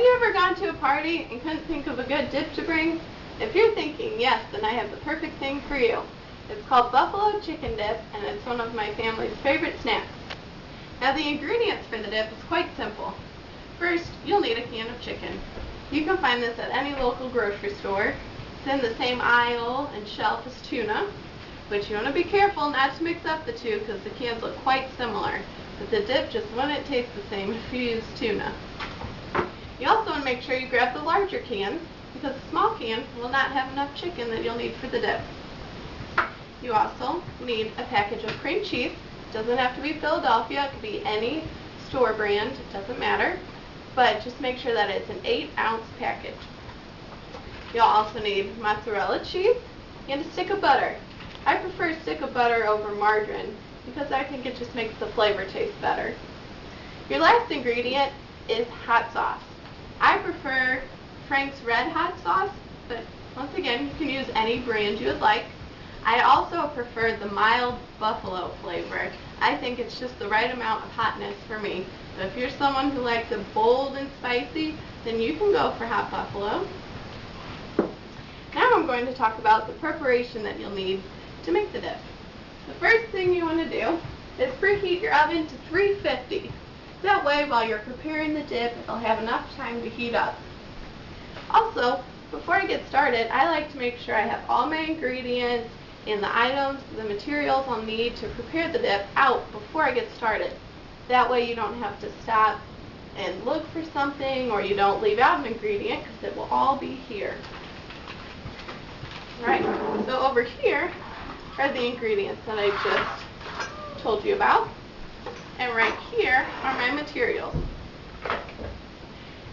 you ever gone to a party and couldn't think of a good dip to bring? If you're thinking yes, then I have the perfect thing for you. It's called buffalo chicken dip, and it's one of my family's favorite snacks. Now the ingredients for the dip is quite simple. First, you'll need a can of chicken. You can find this at any local grocery store. It's in the same aisle and shelf as tuna, but you want to be careful not to mix up the two because the cans look quite similar. But the dip just wouldn't taste the same if you use tuna. You also want to make sure you grab the larger can because the small can will not have enough chicken that you'll need for the dip. You also need a package of cream cheese. It doesn't have to be Philadelphia, it could be any store brand, it doesn't matter. But just make sure that it's an 8-ounce package. You'll also need mozzarella cheese and a stick of butter. I prefer a stick of butter over margarine because I think it just makes the flavor taste better. Your last ingredient is hot sauce. I prefer Frank's Red Hot sauce, but once again, you can use any brand you would like. I also prefer the mild buffalo flavor. I think it's just the right amount of hotness for me. So if you're someone who likes it bold and spicy, then you can go for hot buffalo. Now I'm going to talk about the preparation that you'll need to make the dip. The first thing you want to do is preheat your oven to 350. That way, while you're preparing the dip, it'll have enough time to heat up. Also, before I get started, I like to make sure I have all my ingredients and the items, the materials I'll need to prepare the dip out before I get started. That way you don't have to stop and look for something, or you don't leave out an ingredient because it will all be here. Alright, so over here are the ingredients that I just told you about. And right here are my materials.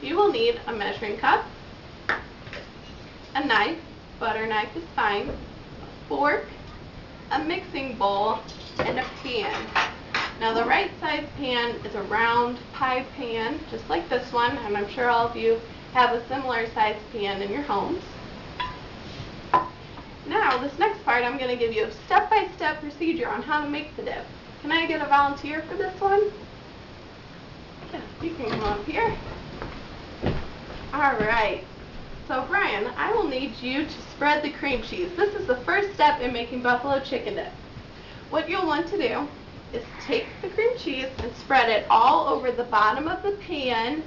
You will need a measuring cup, a knife, butter knife is fine, a fork, a mixing bowl, and a pan. Now the right size pan is a round pie pan, just like this one, and I'm sure all of you have a similar size pan in your homes. Now this next part I'm going to give you a step-by-step procedure on how to make the dip. Can I get a volunteer for this one? Yeah, you can come up here. Alright, so Brian, I will need you to spread the cream cheese. This is the first step in making buffalo chicken dip. What you'll want to do is take the cream cheese and spread it all over the bottom of the pan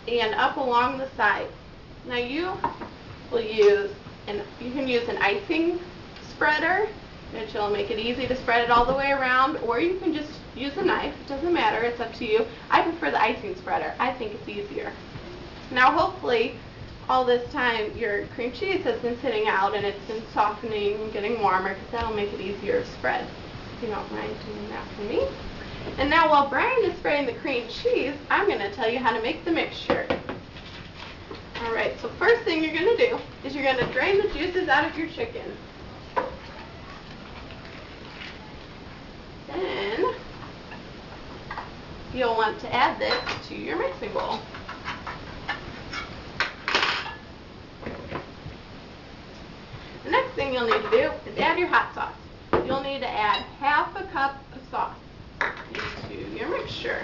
and up along the sides. Now you can use an icing spreader, which will make it easy to spread it all the way around, or you can just use a knife. It doesn't matter, it's up to you. I prefer the icing spreader. I think it's easier. Now hopefully all this time your cream cheese has been sitting out and it's been softening and getting warmer, because that'll make it easier to spread. If you don't mind doing that for me. And now while Brian is spreading the cream cheese, I'm going to tell you how to make the mixture. Alright, so first thing you're going to do is you're going to drain the juices out of your chicken. Then you'll want to add this to your mixing bowl. The next thing you'll need to do is add your hot sauce. You'll need to add half a cup of sauce into your mixture.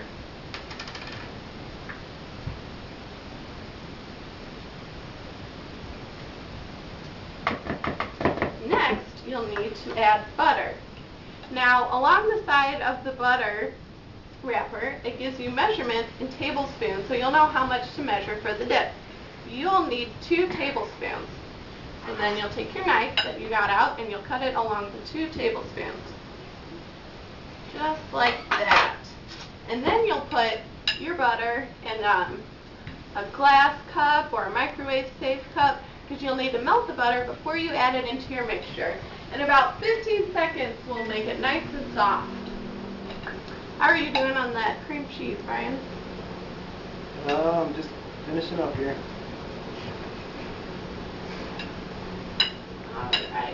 Next, you'll need to add butter. Now, along the side of the butter wrapper, it gives you measurements in tablespoons, so you'll know how much to measure for the dip. You'll need 2 tablespoons. And then you'll take your knife that you got out and you'll cut it along the 2 tablespoons. Just like that. And then you'll put your butter in a glass cup or a microwave-safe cup, because you'll need to melt the butter before you add it into your mixture. In about 15 seconds will make it nice and soft. How are you doing on that cream cheese, Brian? I'm just finishing up here. Alright.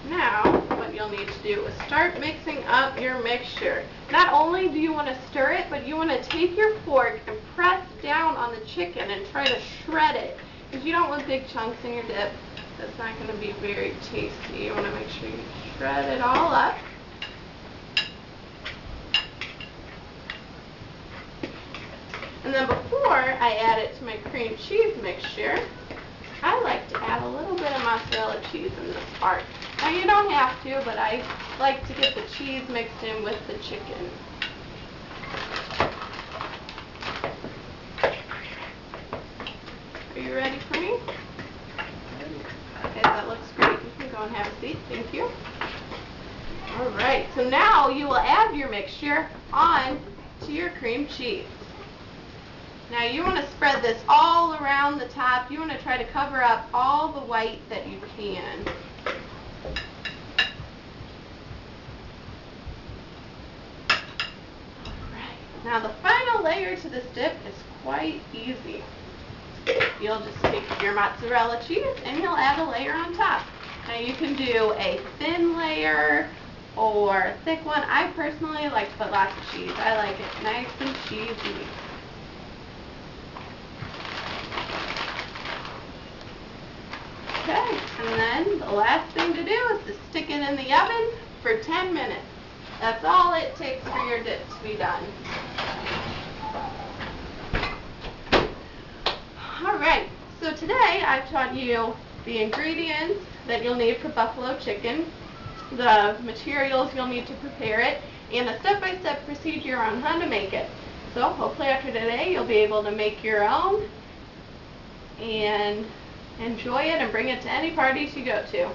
Now, what you'll need to do is start mixing up your mixture. Not only do you want to stir it, but you want to take your fork and press down on the chicken and try to shred it. Because you don't want big chunks in your dip. That's not going to be very tasty. You want to make sure you shred it all up. And then before I add it to my cream cheese mixture, I like to add a little bit of mozzarella cheese in this part. Now you don't have to, but I like to get the cheese mixed in with the chicken. Are you ready for me? Okay, that looks great. You can go and have a seat. Thank you. Alright, so now you will add your mixture on to your cream cheese. Now you want to spread this all around the top. You want to try to cover up all the white that you can. Alright, now the final layer to this dip is quite easy. You'll just take your mozzarella cheese and you'll add a layer on top. Now you can do a thin layer or a thick one. I personally like to put lots of cheese. I like it nice and cheesy. Okay, and then the last thing to do is to stick it in the oven for 10 minutes. That's all it takes for your dip to be done. Alright, so today I've taught you the ingredients that you'll need for buffalo chicken, the materials you'll need to prepare it, and a step-by-step procedure on how to make it. So hopefully after today you'll be able to make your own and enjoy it and bring it to any parties you go to.